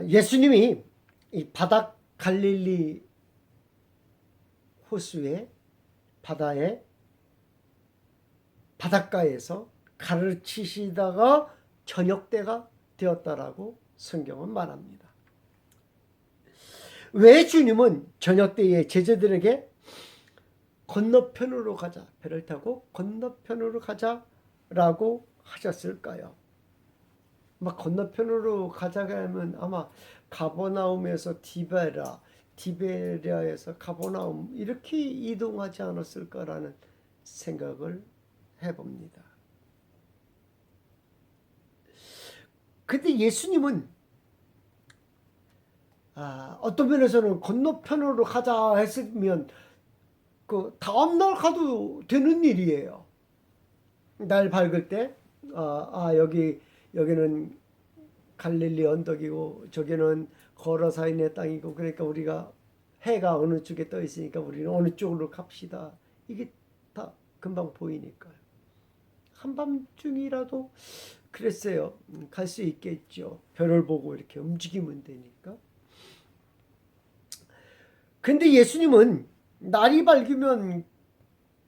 예수님이 이 바다 갈릴리 호수의 바닷가에서 가르치시다가 저녁 때가 되었다라고 성경은 말합니다. 왜 주님은 저녁 때에 제자들에게 건너편으로 가자, 배를 타고 건너편으로 가자라고 하셨을까요? 막 건너편으로 가자가 하면 아마 가버나움에서 디베리아에서 가버나움 이렇게 이동하지 않았을까라는 생각을 해봅니다. 근데 예수님은 어떤 면에서는 건너편으로 가자 했으면 그 다음날 가도 되는 일이에요. 날 밝을 때 여기는 갈릴리 언덕이고 저기는 거라사인의 땅이고, 그러니까 우리가 해가 어느 쪽에 떠 있으니까 우리는 어느 쪽으로 갑시다. 이게 다 금방 보이니까요. 한밤중이라도 그랬어요. 갈 수 있겠죠. 별을 보고 이렇게 움직이면 되니까. 근데 예수님은 날이 밝으면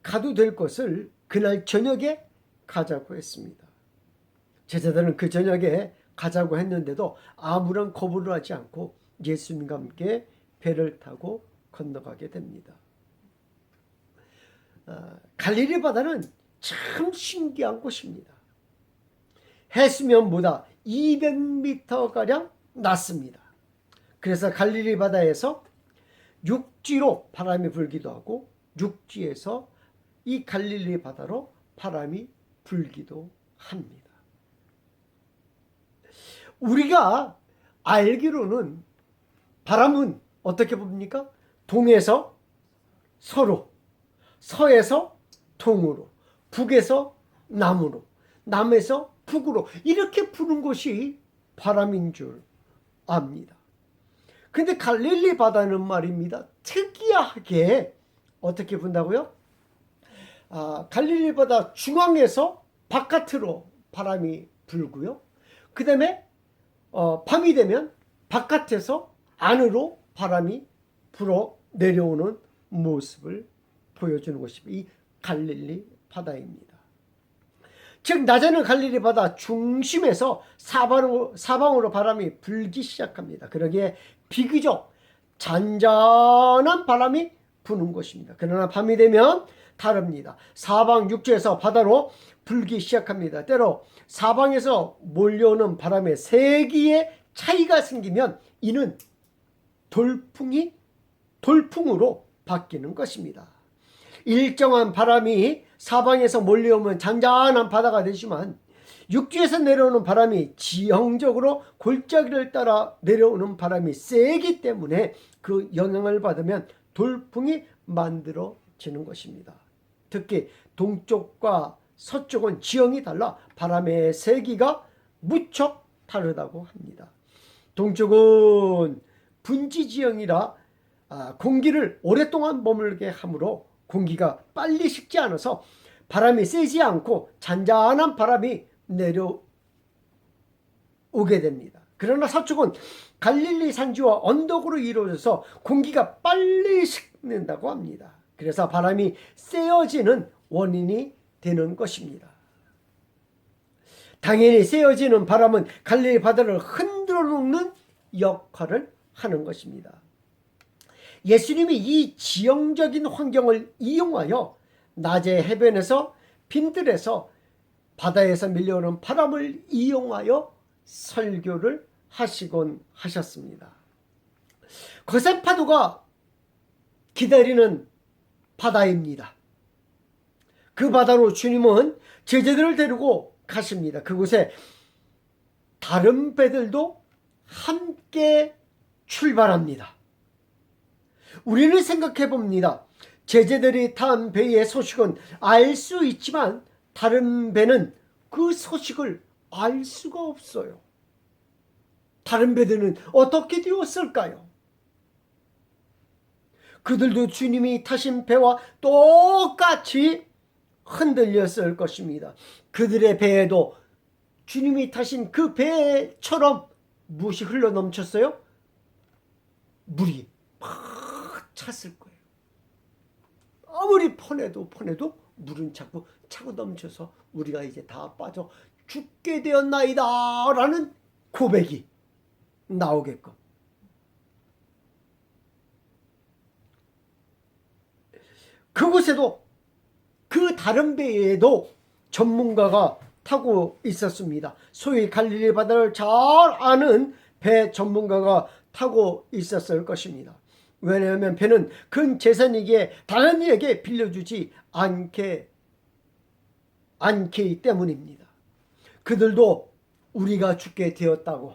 가도 될 것을 그날 저녁에 가자고 했습니다. 제자들은 그 저녁에 가자고 했는데도 아무런 거부를 하지 않고 예수님과 함께 배를 타고 건너가게 됩니다. 갈릴리 바다는 참 신기한 곳입니다. 해수면보다 200m가량 낮습니다. 그래서 갈릴리 바다에서 육지로 바람이 불기도 하고 육지에서 이 갈릴리 바다로 바람이 불기도 합니다. 우리가 알기로는 바람은 어떻게 봅니까? 동에서 서로, 서에서 동으로, 북에서 남으로, 남에서 북으로 이렇게 부는 것이 바람인 줄 압니다. 근데 갈릴리 바다는 말입니다. 특이하게 어떻게 분다고요? 갈릴리 바다 중앙에서 바깥으로 바람이 불고요. 그 다음에 밤이 되면 바깥에서 안으로 바람이 불어 내려오는 모습을 보여주는 것이 이 갈릴리 바다입니다. 즉 낮에는 갈릴리 바다 중심에서 사방으로 바람이 불기 시작합니다. 그러기에 비교적 잔잔한 바람이 부는 것입니다. 그러나 밤이 되면 다릅니다. 사방 육지에서 바다로 불기 시작합니다. 때로 사방에서 몰려오는 바람의 세기의 차이가 생기면 이는 돌풍으로 바뀌는 것입니다. 일정한 바람이 사방에서 몰려오면 잔잔한 바다가 되지만 육지에서 내려오는 바람이 지형적으로 골짜기를 따라 내려오는 바람이 세기 때문에 그 영향을 받으면 돌풍이 만들어지는 것입니다. 특히 동쪽과 서쪽은 지형이 달라 바람의 세기가 무척 다르다고 합니다. 동쪽은 분지 지형이라 공기를 오랫동안 머물게 하므로 공기가 빨리 식지 않아서 바람이 세지 않고 잔잔한 바람이 내려오게 됩니다. 그러나 서쪽은 갈릴리 산지와 언덕으로 이루어져서 공기가 빨리 식는다고 합니다. 그래서 바람이 세어지는 원인이 되는 것입니다. 당연히 세어지는 바람은 갈릴리 바다를 흔들어 놓는 역할을 하는 것입니다. 예수님이 이 지형적인 환경을 이용하여 낮에 해변에서 빈들에서 바다에서 밀려오는 바람을 이용하여 설교를 하시곤 하셨습니다. 거센 파도가 기다리는 바다입니다. 그 바다로 주님은 제자들을 데리고 가십니다. 그곳에 다른 배들도 함께 출발합니다. 우리는 생각해 봅니다. 제자들이 탄 배의 소식은 알 수 있지만 다른 배는 그 소식을 알 수가 없어요. 다른 배들은 어떻게 되었을까요? 그들도 주님이 타신 배와 똑같이 흔들렸을 것입니다. 그들의 배에도 주님이 타신 그 배처럼 무엇이 흘러 넘쳤어요? 물이 막 찼을 거예요. 아무리 퍼내도 물은 자꾸 차고 넘쳐서 우리가 이제 다 빠져 죽게 되었나이다 라는 고백이 나오게끔. 그곳에도 그 다른 배에도 전문가가 타고 있었습니다. 소위 갈릴리 바다를 잘 아는 배 전문가가 타고 있었을 것입니다. 왜냐하면 배는 큰 재산이기에 다른 이에게 빌려주지 않기 때문입니다. 그들도 우리가 죽게 되었다고,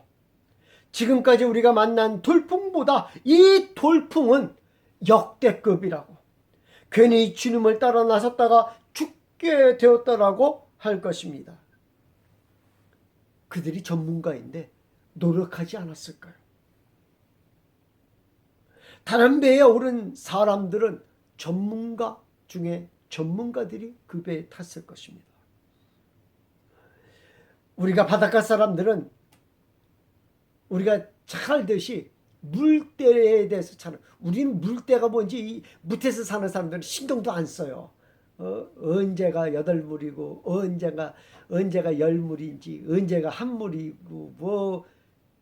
지금까지 우리가 만난 돌풍보다 이 돌풍은 역대급이라고, 괜히 주님을 따라 나섰다가 죽게 되었다라고 할 것입니다. 그들이 전문가인데 노력하지 않았을까요? 다른 배에 오른 사람들은 전문가 중에 전문가들이 그 배에 탔을 것입니다. 우리가 바닷가 사람들은 우리가 잘 알듯이 물때에 대해서 잘, 우리는 물때가 뭔지 이 무태에서 사는 사람들은 신경도 안 써요. 언제가 8물이고 언제가 10물인지 언제가 1물이고 뭐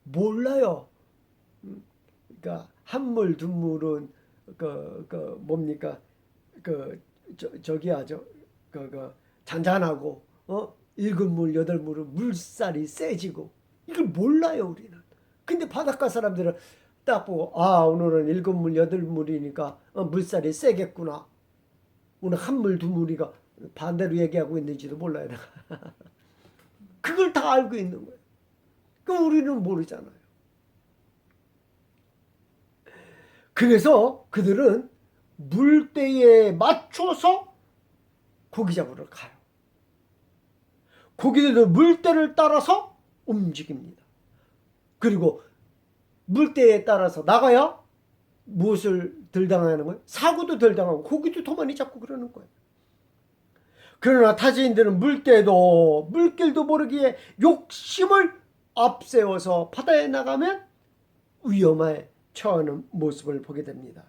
몰라요. 그러니까 1물, 2물은 뭡니까? 잔잔하고 7물, 8물은 물살이 세지고 이걸 몰라요, 우리는. 근데 바닷가 사람들은 딱 보고 오늘은 7물, 8물이니까 물살이 세겠구나. 오늘 1물, 2물이가 반대로 얘기하고 있는지도 몰라요. 그걸 다 알고 있는 거예요. 그럼 우리는 모르잖아요. 그래서 그들은 물때에 맞춰서 고기 잡으러 가요. 고기들도 물때를 따라서 움직입니다. 그리고 물때에 따라서 나가야 무엇을 덜 당하는 거예요? 사고도 덜 당하고 고기도 더 많이 잡고 그러는 거예요. 그러나 타지인들은 물길도 모르기에 욕심을 앞세워서 바다에 나가면 위험에 처하는 모습을 보게 됩니다.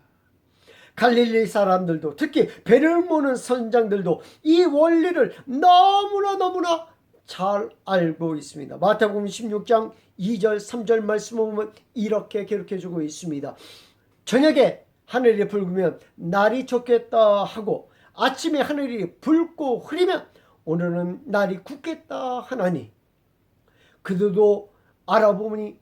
갈릴리 사람들도, 특히 배를 모는 선장들도 이 원리를 너무나 잘 알고 있습니다. 마태복음 16장 2절 3절 말씀을 보면 이렇게 기록해주고 있습니다. 저녁에 하늘이 붉으면 날이 좋겠다 하고 아침에 하늘이 붉고 흐리면 오늘은 날이 굳겠다 하나니, 그들도 알아보니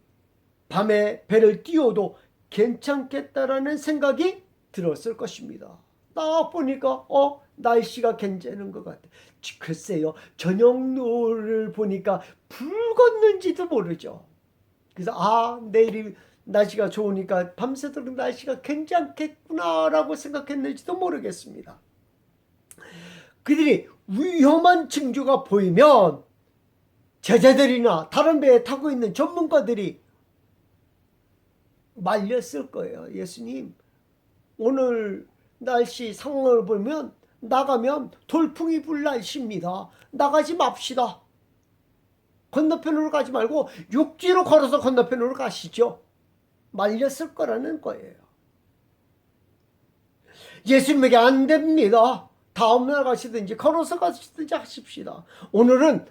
밤에 배를 띄워도 괜찮겠다라는 생각이 들었을 것입니다. 딱 보니까 날씨가 괜찮은 것 같아. 글쎄요, 저녁 노을을 보니까 붉었는지도 모르죠. 그래서 내일이 날씨가 좋으니까 밤새도록 날씨가 괜찮겠구나라고 생각했는지도 모르겠습니다. 그들이 위험한 징조가 보이면 제자들이나 다른 배에 타고 있는 전문가들이 말렸을 거예요. 예수님, 오늘 날씨 상황을 보면 나가면 돌풍이 불 날씨입니다. 나가지 맙시다. 건너편으로 가지 말고 육지로 걸어서 건너편으로 가시죠. 말렸을 거라는 거예요. 예수님에게 안 됩니다. 다음날 가시든지 걸어서 가시든지 하십시다. 오늘은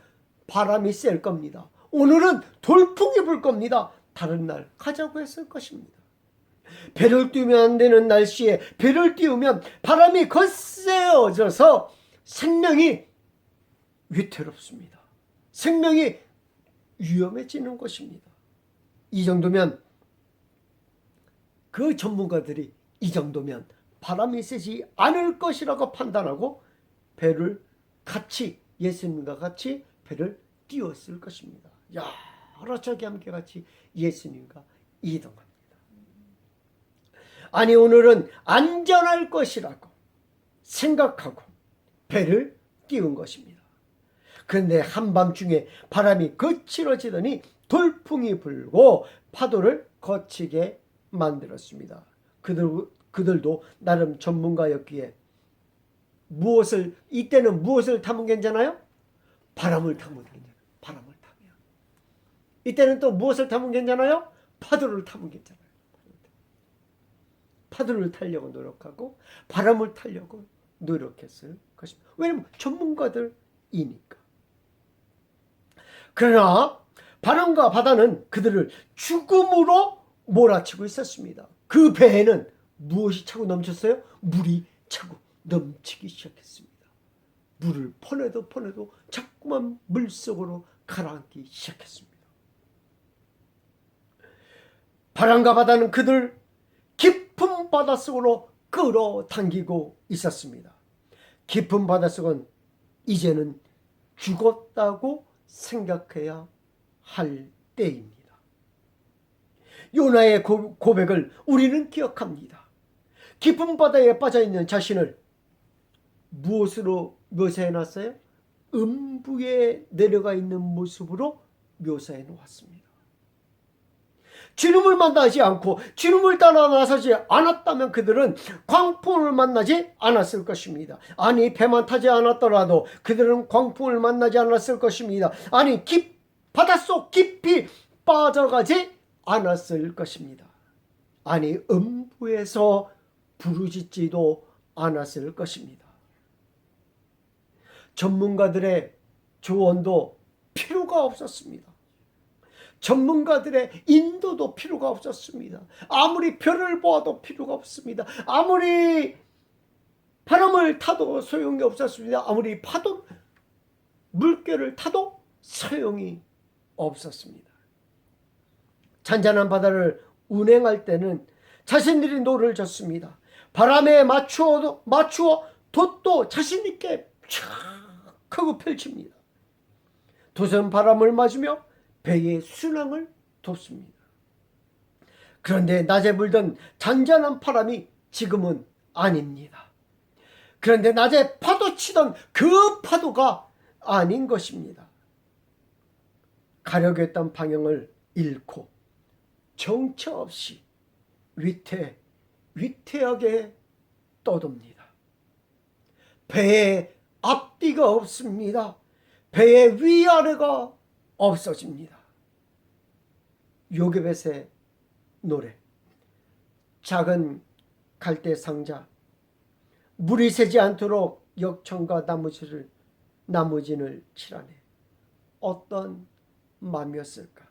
바람이 셀 겁니다. 오늘은 돌풍이 불 겁니다. 다른 날 가자고 했을 것입니다. 배를 띄우면 안 되는 날씨에 배를 띄우면 바람이 거세어져서 생명이 위태롭습니다. 생명이 위험해지는 것입니다. 이 정도면, 그 전문가들이 이 정도면 바람이 세지 않을 것이라고 판단하고 배를 같이, 예수님과 같이 배를 띄웠을 것입니다. 여러 척이 함께 같이 예수님과 이동합니다. 아니, 오늘은 안전할 것이라고 생각하고 배를 띄운 것입니다. 그런데 한밤중에 바람이 거칠어지더니 돌풍이 불고 파도를 거치게 만들었습니다. 그들도 나름 전문가였기에 이때는 무엇을 타면 괜찮아요? 바람을 타면 괜찮아요. 바람을 타면. 이때는 또 무엇을 타면 괜찮아요? 파도를 타면 괜찮아요. 파도를 타려고 노력하고 바람을 타려고 노력했을 것입니다. 왜냐하면 전문가들이니까. 그러나 바람과 바다는 그들을 죽음으로 몰아치고 있었습니다. 그 배에는 무엇이 차고 넘쳤어요? 물이 차고 넘치기 시작했습니다. 물을 퍼내도 자꾸만 물속으로 가라앉기 시작했습니다. 바람과 바다는 그들 깊은 바닷속으로 끌어당기고 있었습니다. 깊은 바닷속은 이제는 죽었다고 생각해야 할 때입니다. 요나의 고백을 우리는 기억합니다. 깊은 바다에 빠져있는 자신을 무엇으로 묘사해놨어요? 음부에 내려가 있는 모습으로 묘사해 놓았습니다. 주님을 만나지 않고 주님을 따라 나서지 않았다면 그들은 광풍을 만나지 않았을 것입니다. 아니, 배만 타지 않았더라도 그들은 광풍을 만나지 않았을 것입니다. 아니, 바닷속 깊이 빠져가지 않았을 것입니다. 아니, 음부에서 부르짖지도 않았을 것입니다. 전문가들의 조언도 필요가 없었습니다. 전문가들의 인도도 필요가 없었습니다. 아무리 별을 보아도 필요가 없습니다. 아무리 바람을 타도 소용이 없었습니다. 아무리 파도 물결을 타도 소용이 없었습니다. 잔잔한 바다를 운행할 때는 자신들이 노를 졌습니다. 바람에 맞추어 돛도 자신있게 촥 하고 펼칩니다. 돛은 바람을 맞으며 배의 순항을 돕습니다. 그런데 낮에 불던 잔잔한 바람이 지금은 아닙니다. 그런데 낮에 파도치던 그 파도가 아닌 것입니다. 가려고 했던 방향을 잃고 정처 없이 위태하게 떠돕니다. 배에 앞뒤가 없습니다. 배의 위아래가 없어집니다. 요게벳의 노래, 작은 갈대 상자, 물이 새지 않도록 역청과 나무진을 칠하네. 어떤 마음이었을까?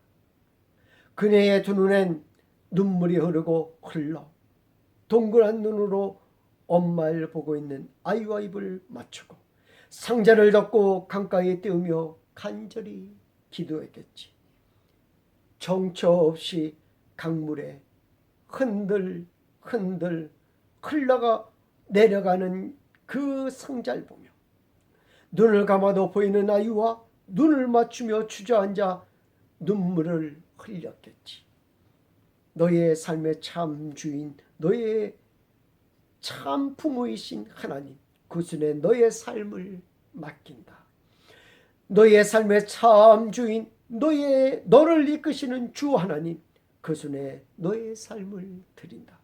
그녀의 두 눈엔 눈물이 흐르고 흘러 동그란 눈으로 엄마를 보고 있는 아이와 입을 맞추고 상자를 덮고 강가에 띄우며 간절히 기도했겠지. 정처 없이 강물에 흔들 흘러가 내려가는 그 상자를 보며 눈을 감아도 보이는 아이와 눈을 맞추며 주저앉아 눈물을 흘렸겠지. 너의 삶의 참 주인, 너의 참 부모이신 하나님, 그 손에 너의 삶을 맡긴다. 너의 삶의 참 주인, 너를 이끄시는 주 하나님, 그 손에 너의 삶을 드린다.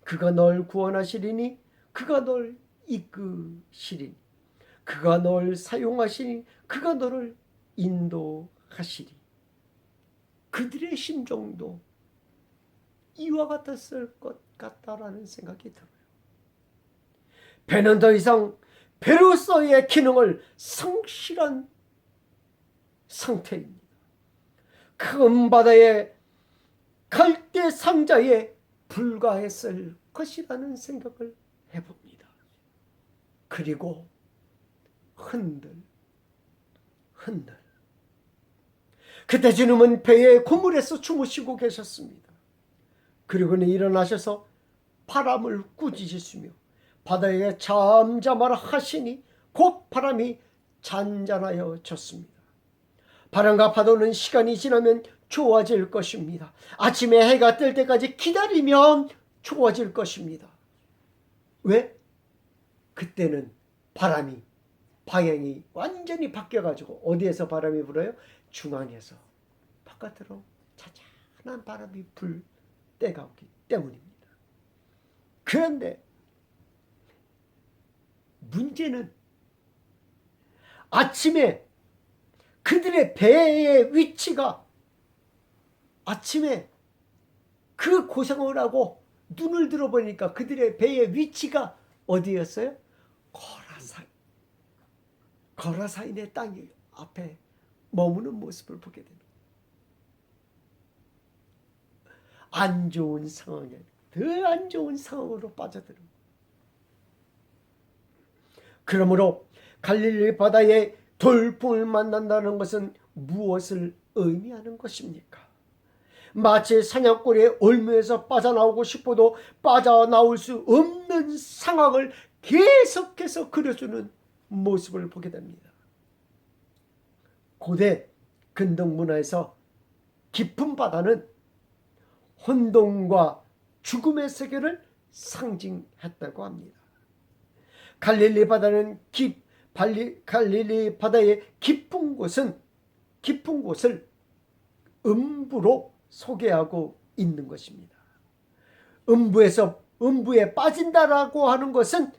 그가 널 구원하시리니, 그가 널 이끄시리니, 그가 널 사용하시니, 그가 너를 인도하시리. 그들의 심정도 이와 같았을 것 같다라는 생각이 들어요. 배는 더 이상 배로서의 기능을 성실한 상태입니다. 큰 바다의 갈대 상자에 불과했을 것이라는 생각을 해봅니다. 그리고 흔들 그때 주님은 배의 고물에서 주무시고 계셨습니다. 그리고는 일어나셔서 바람을 꾸짖으시며 바다에 잠잠하라 하시니 곧 바람이 잔잔하여 졌습니다. 바람과 파도는 시간이 지나면 좋아질 것입니다. 아침에 해가 뜰 때까지 기다리면 좋아질 것입니다. 왜? 그때는 방향이 완전히 바뀌어가지고 어디에서 바람이 불어요? 중앙에서 바깥으로 잔잔한 바람이 불 때가 오기 때문입니다. 그런데 문제는 아침에 그들의 배의 위치가 아침에 그 고생을 하고 눈을 들어보니까 그들의 배의 위치가 어디였어요? 거라사인의 땅 앞에 머무는 모습을 보게 됩니다. 안 좋은 상황에 더 안 좋은 상황으로 빠져들어요. 그러므로 갈릴리 바다에 돌풍을 만난다는 것은 무엇을 의미하는 것입니까? 마치 사냥꾼의 올무에서 빠져나오고 싶어도 빠져나올 수 없는 상황을 계속해서 그려주는 모습을 보게 됩니다. 고대 근동 문화에서 깊은 바다는 혼돈과 죽음의 세계를 상징했다고 합니다. 갈릴리 바다는 갈릴리 바다의 깊은 곳을 음부로 소개하고 있는 것입니다. 음부에 빠진다라고 하는 것은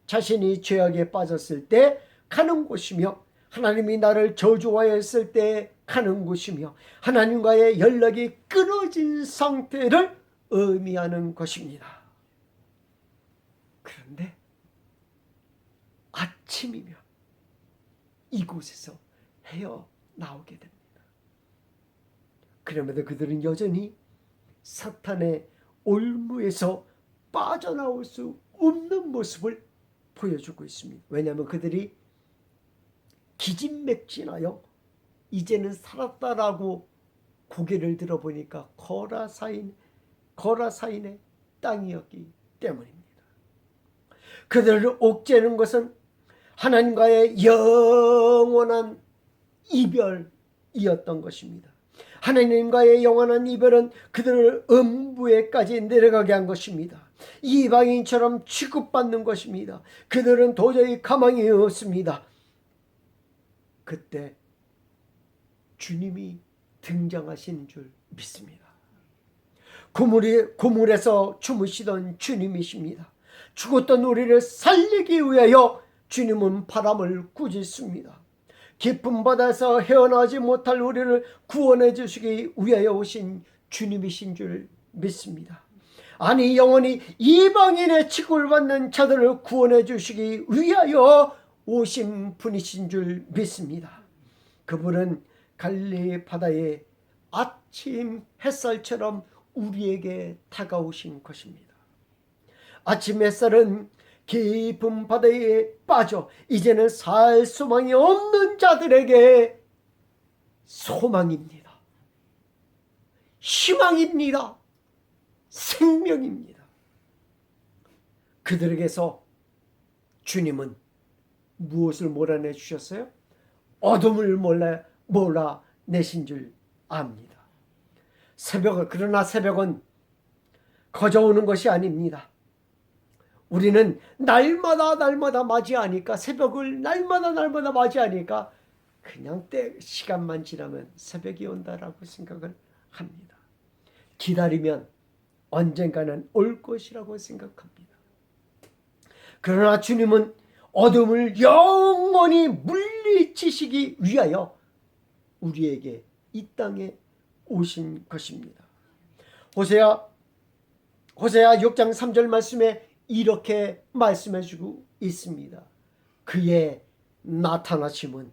자신이 죄악에 빠졌을 때 가는 곳이며, 하나님이 나를 저주하였을 때 가는 곳이며, 하나님과의 연락이 끊어진 상태를 의미하는 것입니다. 그런데 아침이면 이곳에서 헤어나오게 됩니다. 그럼에도 그들은 여전히 사탄의 올무에서 빠져나올 수 없는 모습을 보여주고 있습니다. 왜냐하면 그들이 기진맥진하여 이제는 살았다라고 고개를 들어보니까 거라사인의 땅이었기 때문입니다. 그들을 옥죄는 것은 하나님과의 영원한 이별이었던 것입니다. 하나님과의 영원한 이별은 그들을 음부에까지 내려가게 한 것입니다. 이방인처럼 취급받는 것입니다. 그들은 도저히 가망이 없습니다. 그때 주님이 등장하신 줄 믿습니다. 고물에서 주무시던 주님이십니다. 죽었던 우리를 살리기 위하여 주님은 바람을 꾸짖습니다. 깊은 바다에서 헤어나지 못할 우리를 구원해 주시기 위하여 오신 주님이신 줄 믿습니다. 아니, 영원히 이방인의 취급을 받는 자들을 구원해 주시기 위하여 오신 분이신 줄 믿습니다. 그분은 갈릴리 바다의 아침 햇살처럼 우리에게 다가오신 것입니다. 아침 햇살은 깊은 바다에 빠져 이제는 살 소망이 없는 자들에게 소망입니다. 희망입니다. 생명입니다. 그들에게서 주님은 무엇을 몰아내 주셨어요? 어둠을 몰아내신 줄 압니다. 그러나 새벽은 거저오는 것이 아닙니다. 우리는 날마다 맞이하니까, 새벽을 날마다 맞이하니까 그냥 시간만 지나면 새벽이 온다라고 생각을 합니다. 기다리면 언젠가는 올 것이라고 생각합니다. 그러나 주님은 어둠을 영원히 물리치시기 위하여 우리에게 이 땅에 오신 것입니다. 호세아 6장 3절 말씀에 이렇게 말씀해주고 있습니다. 그의 나타나심은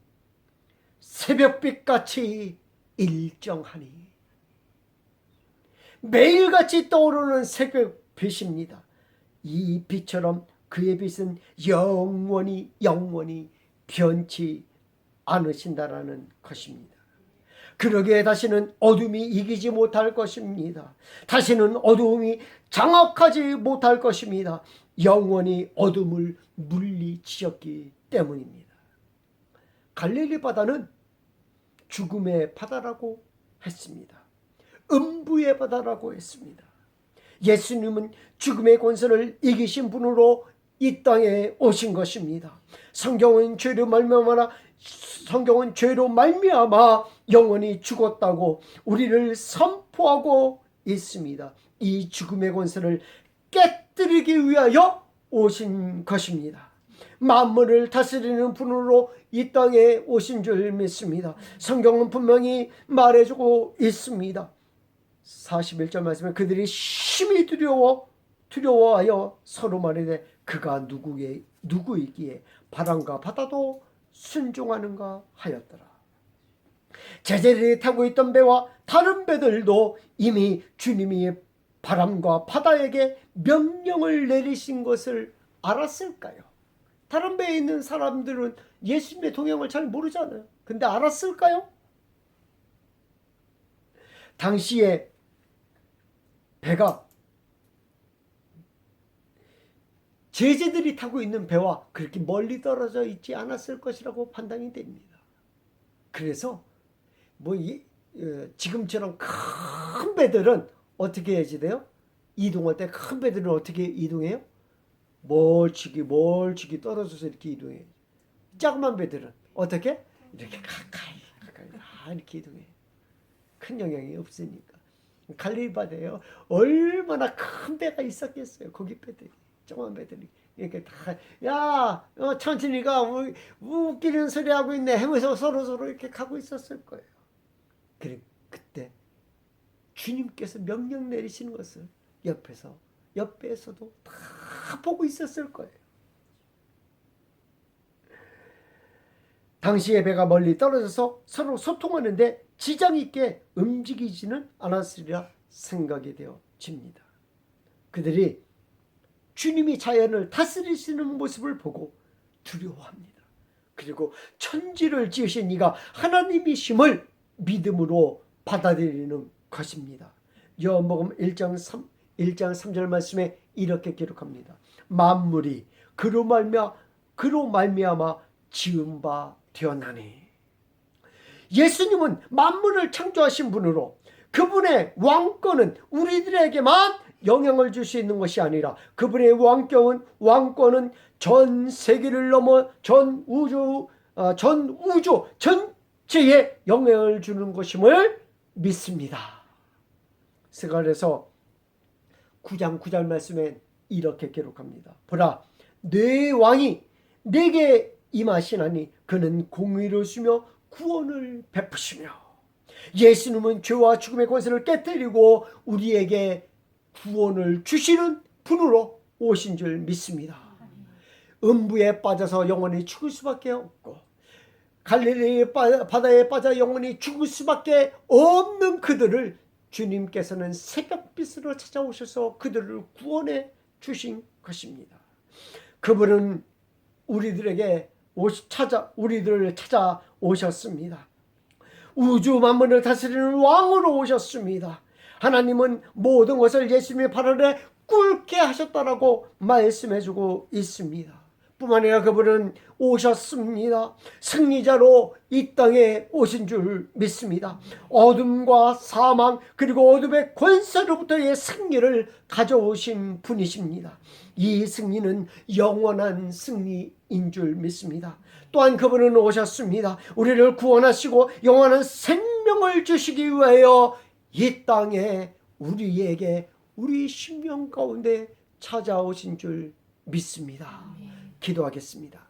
새벽빛같이 일정하니, 매일같이 떠오르는 새벽빛입니다. 이 빛처럼 그의 빛은 영원히 변치 않으신다라는 것입니다. 그러기에 다시는 어둠이 이기지 못할 것입니다. 다시는 어둠이 장악하지 못할 것입니다. 영원히 어둠을 물리치셨기 때문입니다. 갈릴리 바다는 죽음의 바다라고 했습니다. 음부의 바다라고 했습니다. 예수님은 죽음의 권세를 이기신 분으로 이 땅에 오신 것입니다. 성경은 죄로 말미암아 영원히 죽었다고 우리를 선포하고 있습니다. 이 죽음의 권세를 깨뜨리기 위하여 오신 것입니다. 만물을 다스리는 분으로 이 땅에 오신 줄 믿습니다. 성경은 분명히 말해주고 있습니다. 41절 말씀에 그들이 심히 두려워하여 서로 말하되 그가 누구이기에 바람과 바다도 순종하는가 하였더라. 제자들이 타고 있던 배와 다른 배들도 이미 주님이 바람과 바다에게 명령을 내리신 것을 알았을까요? 다른 배에 있는 사람들은 예수님의 동향을 잘 모르잖아요. 근데 알았을까요? 당시에 배가 제자들이 타고 있는 배와 그렇게 멀리 떨어져 있지 않았을 것이라고 판단이 됩니다. 그래서 지금처럼 큰 배들은 어떻게 해야지 돼요? 이동할 때 큰 배들은 어떻게 이동해요? 멀찍이 떨어져서 이렇게 이동해요. 작은 배들은 어떻게? 이렇게 가까이 이렇게 이동해요. 큰 영향이 없으니까. 갈릴리 바다에요. 얼마나 큰 배가 있었겠어요. 거기 배들이, 조그만 배들이 이렇게 다, 야, 천천히 가, 웃기는 소리 하고 있네 하면서 서로 이렇게 가고 있었을 거예요. 그때 주님께서 명령 내리시는 것을 옆에서도 다 보고 있었을 거예요. 당시에 배가 멀리 떨어져서 서로 소통하는데 지장 있게 움직이지는 않았으리라 생각이 되어집니다. 그들이 주님이 자연을 다스리시는 모습을 보고 두려워합니다. 그리고 천지를 지으신 이가 하나님이심을 믿음으로 받아들이는 것입니다. 요한복음 1장 3절 말씀에 이렇게 기록합니다. 만물이 그로 말미암아 지은 바 되었나니. 예수님은 만물을 창조하신 분으로 그분의 왕권은 우리들에게만 영향을 줄 수 있는 것이 아니라 그분의 왕권은 전 세계를 넘어 전 우주 전체에 영향을 주는 것임을 믿습니다. 스가랴서 9장 9절 말씀에 이렇게 기록합니다. 보라, 내 왕이 내게 임하시나니 그는 공의로우시며 구원을 베푸시며. 예수님은 죄와 죽음의 권세를 깨뜨리고 우리에게 구원을 주시는 분으로 오신 줄 믿습니다. 음부에 빠져서 영원히 죽을 수밖에 없고 갈릴리 바다에 빠져 영원히 죽을 수밖에 없는 그들을 주님께서는 새벽빛으로 찾아오셔서 그들을 구원해 주신 것입니다. 그분은 우리들을 찾아오셨습니다. 우주 만물을 다스리는 왕으로 오셨습니다. 하나님은 모든 것을 예수님의 발 아래 꿇게 하셨다라고 말씀해주고 있습니다. 뿐만 아니라 그분은 오셨습니다. 승리자로 이 땅에 오신 줄 믿습니다. 어둠과 사망 그리고 어둠의 권세로부터의 승리를 가져오신 분이십니다. 이 승리는 영원한 승리인 줄 믿습니다. 또한 그분은 오셨습니다. 우리를 구원하시고 영원한 생명을 주시기 위하여 이 땅에 우리에게 우리 심령 가운데 찾아오신 줄 믿습니다. 기도하겠습니다.